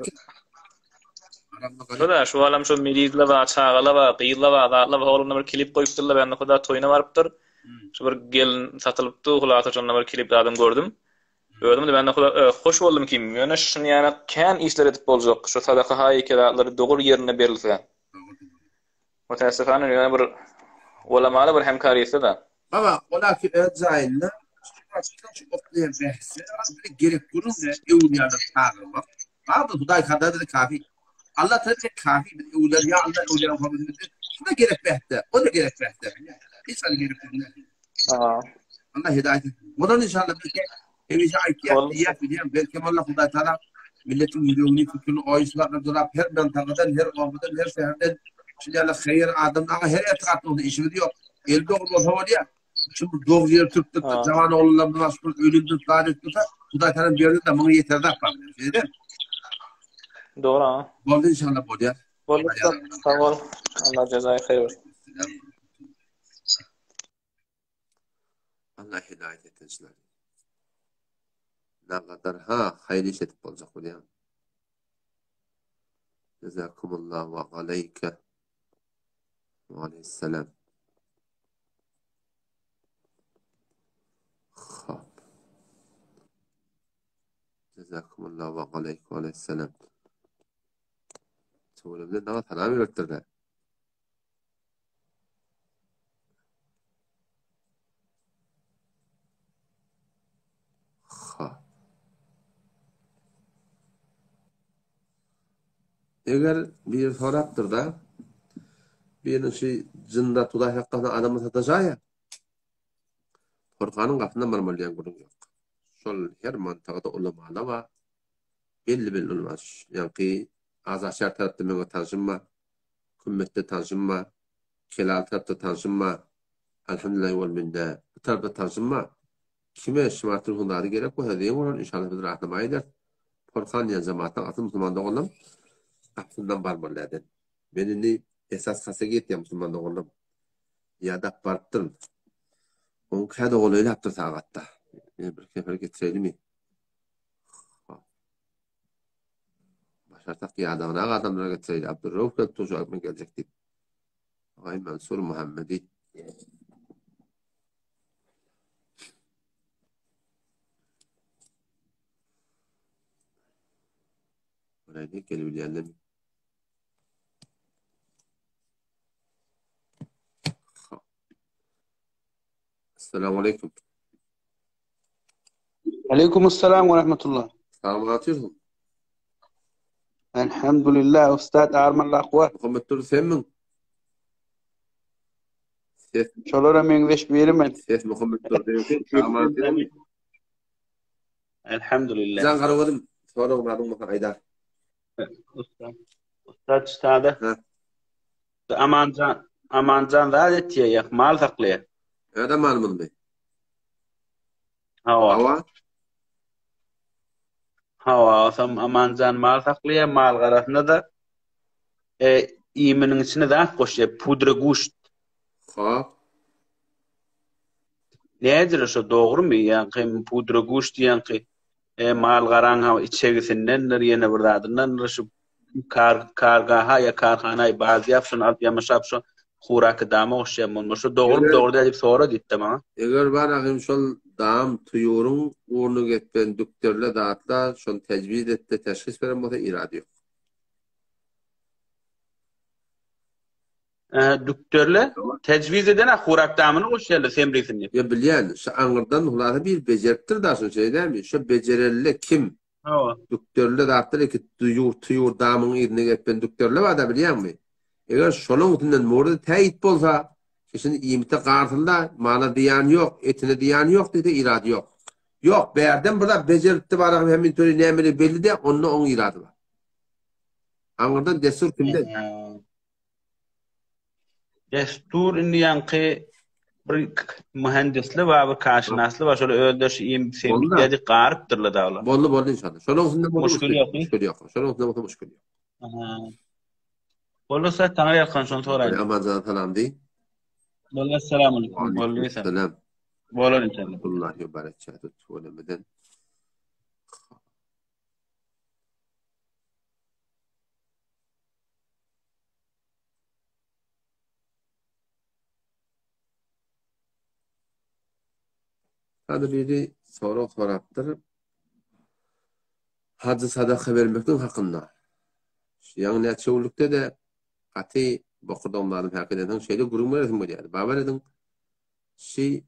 Şoda şu alam şu mirizle va çağala va qıyla va zatla va oğlumna bir klip koyuptırla bende kuda toyuna varıptır. Şu bir gelin satılıptı hulata şonuna bir klip adam gördüm. Gördüm de ben de hoş oldum ki yöne şunu yani kan işler edip bolacak. Şu sadaka hayi kiraları doğru yerine berilse. Mutasafane yani bir ulamalı bir hemkariyeti da. Ama ola ki özaynla başka şu otlayan bahsi bir gerek kurun ve evliyalar çağırma. Bazı Huday kadar da kafi. Allah Teala kafi bir evliya ya Allah evliya kabul edilir. Bu da gerek bahte. O da gerek bahte. İnsan gerek kurun. Allah hidayet etsin. Bunun inşallah bir evliya ihtiyaç biliyorum. Belki Allah Huday Teala milletin milyonlu fikrini oyuncularla dolap her mantakadan, her ovdan, her şehirden şimdi Allah hayır adamdan her etrafında işimiz yok. Elde olmasa var ya. Şimdi doğru yer tuttuk da zaman oğullarımız nasıl ölümdür saadet tutsa Huday Teala'nın bir yerinde bana yeter de yapar. Değil mi? Doğru ha. Oldu inşallah bu ya. Oldu. Sağ ol. Allah cezayı hayır versin. Allah hidayet etsinler. Ne kadar hayırlı iş edip olacak bu ya. Cezakumullah ve aleyke ve aleyhisselam. Hop. Cezakumullah ve aleyke ve aleyhisselam. Çoğulumda ne kadar tanami örttürler. Eğer bir soraktır da bir şey cında tulay hakkında adamı satacağı ya Korkanın kapında marmarlayan gurun yok. Şol her mantıqda ulamalı va belli olmaz. Yani azaşar tarafta mene tanışma, kümmette tanışma, kelal tarafta tanışma, elhamdülillah vel minna. Bu tarafta tanışma. Kime şımartır hundarı gerek bu hediye olur inşallah biz rahatlamaydır. Korkan yan cemaattan atı Müslümanda olalım. Kapsından barbarlaydın. Benini esas kasegiyet ya Müslümanda olalım. Ya da barttırın. Onun kada olayla yaptır sağatta. Bir kefer getirelim mi? Başartak ya adamlara getirelim. Abdurrauf da tozu akma gelecek deyip. Ağay Mansur Muhammedi. Oraya ne geliyor diyenler mi? Esselamu Aleyküm. Aleykümselam ve rahmetullah. Selamun atıyorsun. Elhamdülillah Ustad Armanlı akvar. Muhammed Tur sen mi? Ses. Şolara mengleş birimen. Ses Muhammed Tur diyorsun. Selamun atıyorsun. Elhamdülillah. Sen karavadım. Sonra umarım mı Haydar? Ustad çıtadı. Amancan da etiye yak mal saklıya. Öyle malımın mı? Hava sam amancan mal saklıya mal garasında da iğmenin içine de koşuyor pudra guşt. Nedir şu doğru mu? Yani pudra guşt yani mal garan ha içerisinden nereye buradan şu kargaha ya karhanay bazı yapsın alt yamışapsın xurak dama oşyamon şu doğru deyip sonra dittim ha. Eğer barağım şol dam tuyurun uğrunu getben doktorla dağıtla şol tecviz etti teşhis veren bu da irade yok. Doktorla tecviz edene xurak damını oşyalı semrisin. Ya bilyen şu anırdan hulada bir beceriptir da şun şey değil mi? Şu becerelle kim? Doktorla dağıtla ki tuyur damın irine getben doktorla var da bilyen mi? Eğer şolun üstünden morda teyit bolsa şimdi imite qartında mala diyan yok, etine diyan yok dedi irade yok. Yok, berden burada beceripti barağım hemin töre nemeli belli de onun irade var. Anırdan destur kimde? Destur indi yankı bir mühendisli var, bir kaşinaslı var. Şöyle öldürüş iyim semikleri qarıptırlar dağlar. Bollu inşallah. Şonun üstünde Muşkul yok. Şonun üstünde muşkul yok. Bolsa taňa ýakyn şonu soraydy. Amazan salam deyin. Bolsa selamun aleykum. Bolsa selam. Bolar inşallah. Allahi ve berekatü tuğlemeden. Hadi biri soraptır. Hacı sadaka vermekten hakkında. Yani neçeulukta da ati bokudonların hakikaten şeyde gurumlar edin bu yani. Babar edin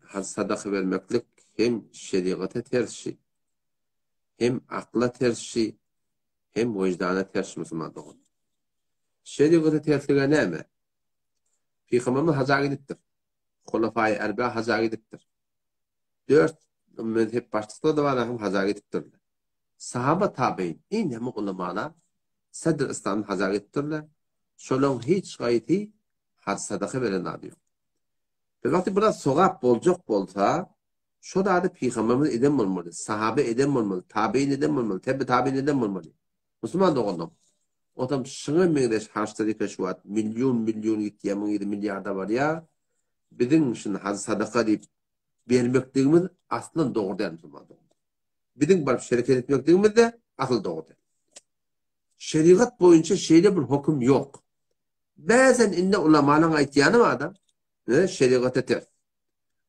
hacı sadaka vermeklik hem şeriata ters şey, hem akla ters şey, hem vicdana ters Müslüman doğun. Şeriata tersliğe ne mi? Peygamberimiz haza gidiptir. Hulafai Erba haza gidiptir. 4 mezhep başçıları da var haza gidiptir. Sahaba tabi'in en hem ulamalar Sadr İslam'ın haza gidiptirler. Şolun hiç gayti hacı sadaka veren adı yok. Bir vakti burada soğap bolcuk bolsa şu da adı Peygamberimiz edem olmalı, sahabe edem olmalı, tabi'in edem olmalı, tabi'in edem olmalı. Müslüman da oldum. O tam şunu meyleş haçtari keşvat, milyon gitti, 7 milyarda var ya, bizim şimdi hacı sadaka deyip vermekliğimiz aslında doğru değil Müslüman da. Bizim barıp şereket etmekliğimiz de asıl doğru değil. Şeriat boyunca şeyde bir hüküm yok. Bazen inne ulamanın aytiyanı var adam, şeriata ters.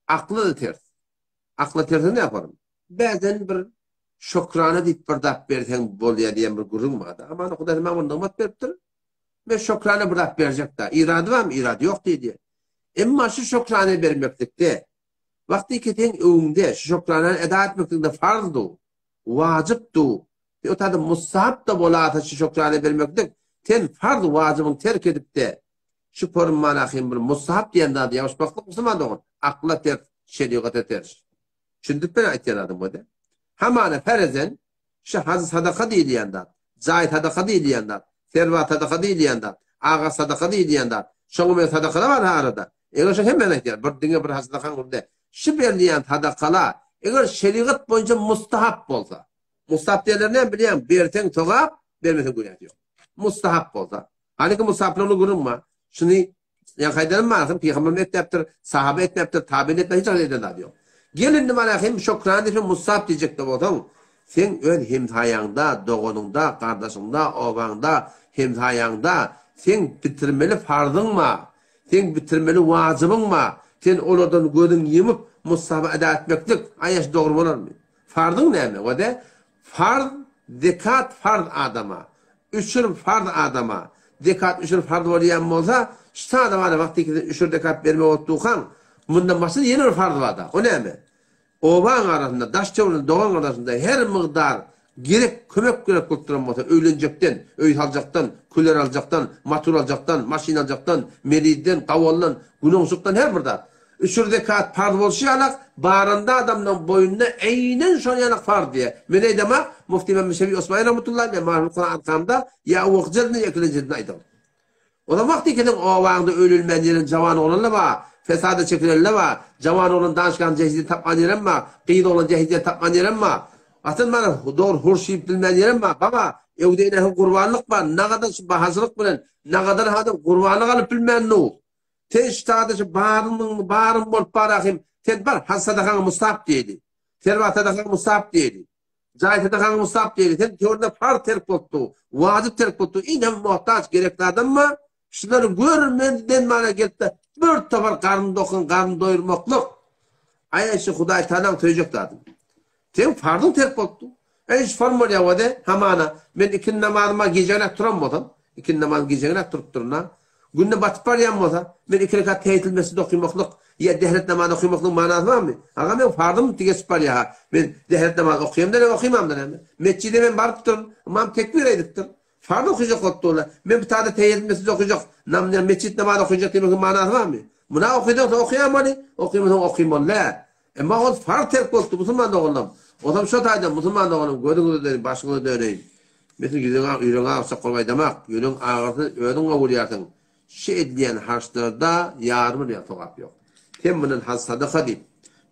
Aklı da ters. Akla tersi ne yaparım? Bazen bir şokrana deyip bir dap versen bol ya diyen bir gurun var da. Ama o kadar memnun nimet veriptir. Ve şokrana bir dap verecek da. İradı var mı? İradı yok dedi. Ama şu şokrana vermeklikte vakti ki ten öğünde şu şokrana eda etmeklikte farzdı. Vaciptu. O tadı musahab da bola şu şokrana vermeklik. Ten farz vacibin terk edip de şu porun manahim bir musahab diyen de yavaş baktık Müslüman doğun. Akla ters, şeriata ters. Çünkü ben aytiyanadım o da. Hamane ferezen şu hacı sadaka değil yandan, zahid sadaka değil yandan, servat sadaka değil yandan, ağa sadaka değil yandan, şoğume sadaka da var arada. Eğer şu hemen aytiyan, bir dünya bir hacı sadakan kurdu. Şu berliyan sadakala, eğer şeriat boyunca mustahap olsa, mustahap diyenler ne bileyim, berten toğap, vermesen günah yok. Mustahap olsa. Hani ki mustahaplığını kurulma, şunu yani kayderim maalesef, Peygamber etmeptir, sahabe etmeptir, tabi'in etmeptir, hiç öyle diyor. Gelin manahim şokran deyip musab diyecek de botan. Sen ön hemhayanda, doğununda, kardeşinde, obanda, hemhayanda sen bitirmeli farzın mı? Sen bitirmeli vacibin mı? Sen oradan gözün yemip musabı eda etmeklik ayaş doğru olur mu? Farzın ne mi? O da farz, zekat farz adama. Üçür farz adama. Zekat üçür farz olayan olsa şu adama vakti ki üçür zekat verme ottuğun bundan başka yeni bir farz var da. O ne mi? Oban arasında, daşçavunun doğan arasında her mıqdar gerek kömek kurtturan olsa, öylenecekten, öy alacaktan, küller alacaktan, matur alacaktan, maşin alacaktan, meriden, kavallan, günahsuktan her burada. Üçür zekat farz olsa yanak, bağırında adamın boyunda eynen şon yanak farz diye. Mene demek, Mufti İmam Meşevi Osman Rahmetullah ve Mahmud Kur'an arkamda ya uğuqcadını yakılacadını aydan. O da vakti ki o vaxtda ölülmen yerin cavan olanla var. Fesada çekilenle var. Cavan olan danışkan cehizde tapman yeren mi? Qiyid olan cehizde tapman yeren mi? Atın bana doğru hurşiyip bilmen yeren mi? Baba, evde inahın kurbanlık var. Ne kadar bahazılık bilen, ne kadar hadım kurbanlık alıp bilmen ne? Ten ştadı bağırın bol parahim. Ten bar, haz sadakan musab deydi. Servat sadakan musab deydi. Zahid sadakan musab deydi. Ten teorida far terk bottu. Vacip terk bottu. İnan muhtaç gerekli adam mı? Şunları görmeden bana geldi. Bir tafar karnı dokun, karnı doyurmakluk. Ayşe Huday tanam töyecek dedim. Sen fardın terk bottu. Hiç formül yavadı. Hamana. Ben ikin namazıma gecene turam botam. İkin namaz gecene turup duruna. Günde batıp var yanmasa. Ben iki rekat teyitilmesi dokuymakluk. Ya dehret namazı okuymakluk manası var mı? Aga ben fardım tigesi var ya. Ben dehret namazı okuyayım da ne okuyamam da ne? Mescide ben barıp durun. Mam tekbir ediptir. Farz okuyacak ottuğla. Ben bir tane teyyidilmesiz okuyacak. Mescid namazı okuyacak demek manası var mı? Buna okuyacaksa okuyamalı. Okuyamalı okuyamalı. Ama o farz terk oldu. Müslüman da oğlum. O zaman şu tayda Müslüman da oğlum. Gördüğünüzü deyin. Başını döneyim. Mesela yüreğin ağırsa kolay demek. Yüreğin ağırsa ödün ağıryarsın. Şey edilen harçlarda yarımı ya tokap yok. Sen bunun sadaka deyip,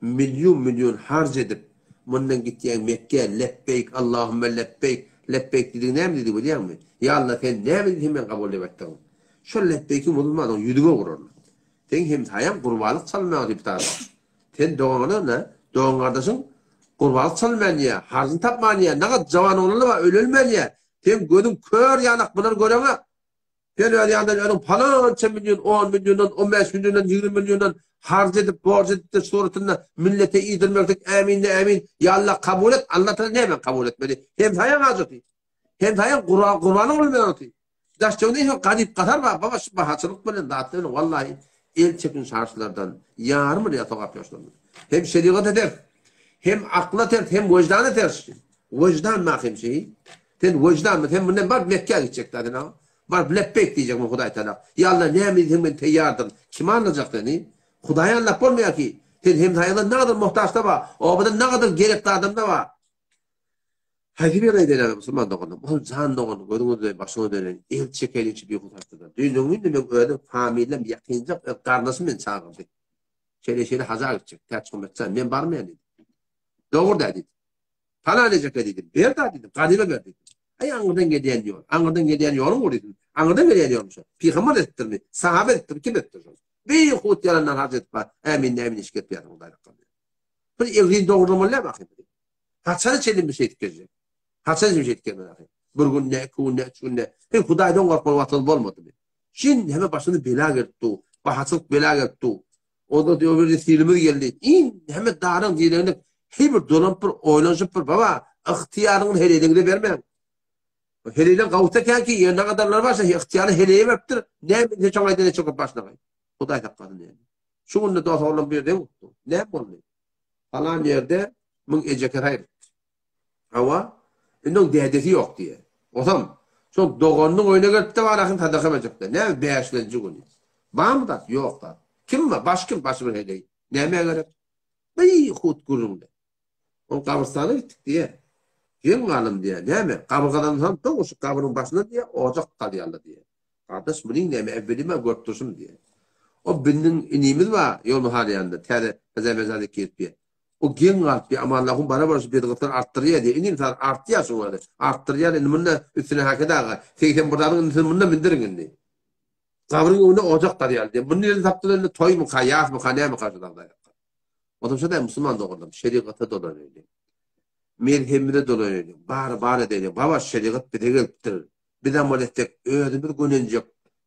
milyon harc edip, bundan gittiğin Mekke, lebbeyk, Allahümme lebbeyk, lebbeyk dediğin ne mi dedi biliyor musun? Ya Allah sen ne mi dedin ben kabul ettim. Şu lebbeyki bulunmadan yüzüme vururlar. Sen hem hayam kurbalık çalmaya deyip tarla. Sen doğanı ne? Doğan kardeşin kurbalık çalmaya ya, harzın tapmaya ya, ne kadar cavan olanı var, ölülmeye ya. Sen gözün kör yanak bunları görüyorsun. Sen öyle yandan ölüm falanca milyon, 10 milyondan, 15 milyondan, 20 milyondan harc edip, borç edip de suretinde millete iyidirmektik, emin. Ya Allah kabul et, Allah'tan ne hemen kabul etmeli. Hem sayan hazırtı. Hem sayan kurbanı olmuyor. Daşçığında ise kadip katar var. Baba şu bahçılık böyle dağıtıyor. Vallahi el çekin şartlardan yarım mı diye yapıyorlar. Hem şeriat eder, hem akla ters, hem vicdanı ters. Vicdan mahkem şeyi. Sen vicdan mı? Hem bundan var Mekke'ye gidecek zaten ha. Var lebbeyk diyecek mi Huday Teala. Ya Allah ne emredin ben teyyardır. Kim anlayacak yani? Huday'a Allah olmuyor ki. Sen hem hayata ne kadar muhtaç da var. O kadar ne kadar gerekli adam da var. Haydi bir ay denen Müslüman doğanım. Oğlum can doğanım. Gözünü dönün, başını dönün. El çekelim için bir kurtardı. Dünyanın da ben öyle familiyem yakınca kardeşim ben çağırdı. Şeyle hazır edecek. Terçim etsen ben var mı yani? Doğru da dedim. Falan edecek dedim. Ver da dedim. Kadime ver dedim. Ay anırdan gelen diyor. Anırdan gelen yorum mu dedim. Anırdan gelen yormuş. Peygamber ettir mi? Sahabe ettir. Kim ettir? Bir hut yalanlar hazret var. Emin işket bir adam odayla kalıyor. Bu evliliğin doğrulamalıya bakayım. Haçanı çelim bir şey etkileyecek. Haçanı bir şey etkileyecek. Bir gün ne, iki gün ne, üç gün ne. Hem Huday'dan korkmalı vatıl olmadı mı? Şimdi hemen başını bela geldi. Bahatsızlık bela geldi. O da diyor bir silimiz geldi. Hemen dağının diyelerine bir dolampır, oynancıpır. Baba, ihtiyarının heleyden de vermeyin. Heleyden kavuşta ki ne kadarlar varsa ihtiyarı heleye veriptir. Ne çok ayda ne çok başına kayın. Huday takladın yani. Şu günde dost olan bir yerde mutlu. Ne yapalım? Falan yerde mın eceket hayır. Ama onun değerli yok diye. O zaman çok doğanın oyuna gelip de var akın tadakamacakta. Ne beğençlenci günü. Var mı da? Yok da. Kim var? Başka bir heleyi. Neye gerek? Bir hut kurumda. O kabristana gittik diye. Kim kalım diye. Ne mi? Kabrikadan tam da o kabrın başına diye ocak kalıyorlar diye. Kardeş bunun ne mi? Evvelime görtürsün diye. O benim inimiz var yolun haliyanda. Teri mezarlık gitmiyor. O gen kalp bir ama Allah'ın bana barışı bir gıtır arttırıyor diye. İnim sana arttırıyor sonra. Arttırıyor. Bununla üstüne hakeda. Tekten buradan bununla bindirin diye. Kabrın önüne ocak kalıyorlar diye. Bunun yerine taptığında toy mu kayas mı kanaya mı karşıdan da. O da şöyle Müslüman doğurdum. Şeriat'a dolanıyor. Merhemine dolanıyor. Bağır edelim. Baba şeriat bir de geliptir. Bir de molestek. Ödümüz gönenecek.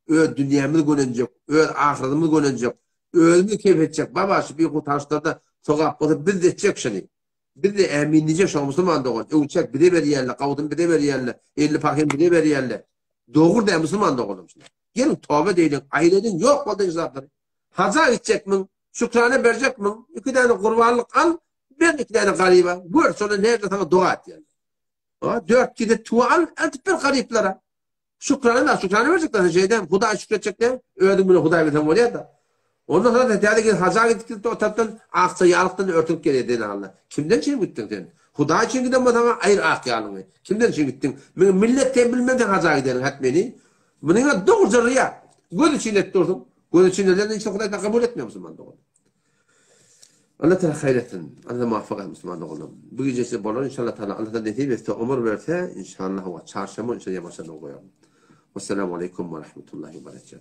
Dünyamız gönenecek. Ahiretimiz gönenecek. Ölümü keyfedecek. Baba şu bir kurtarışlarda sokak kodu bir de edecek şimdi. Bir de eminleyecek şu Müslüman doğun. Uçak bir de veriyerle. Kavudun bir de veriyerle. 50 pakım bir de veriyerle. Doğur da Müslüman doğurdum şimdi. Gelin tövbe deyin. Ailenin yok oldu icraatları. Haza gidecek mi? Şükrane verecek mi? 2 tane kurbanlık al. Bir 2 tane gariba. Gör sonra nerede sana dua et yani. 4 gide tuva al. Artık bir gariplere. Şükrane verecekler şeyden. Hudaya şükredecekler. Öldüm bunu Hudaya veren oluyor da. Ondan sonra da dedi ki haza gittik de o taraftan aksa yalıktan örtüp geliyor dedi Allah. Kimden için gittin sen? Hudaya için giden bu adama ayır ak yalını. Kimden için gittin? Milletten bilmeden haza giderin hatmeni. Bununla doğruca rüya. Göz için ettirdim. Göz için ettirdim. İşte Hudaya da kabul etmiyor Müslüman doğru. Allah Teala hayretsin. Allah muvaffak et Müslüman oğlum. Bu gecesi bolur inşallah Teala Allah'tan nasip etse ömür verse inşallah o çarşamba inşallah başına koyalım. Vesselamu aleyküm ve rahmetullahi ve berekatuhu.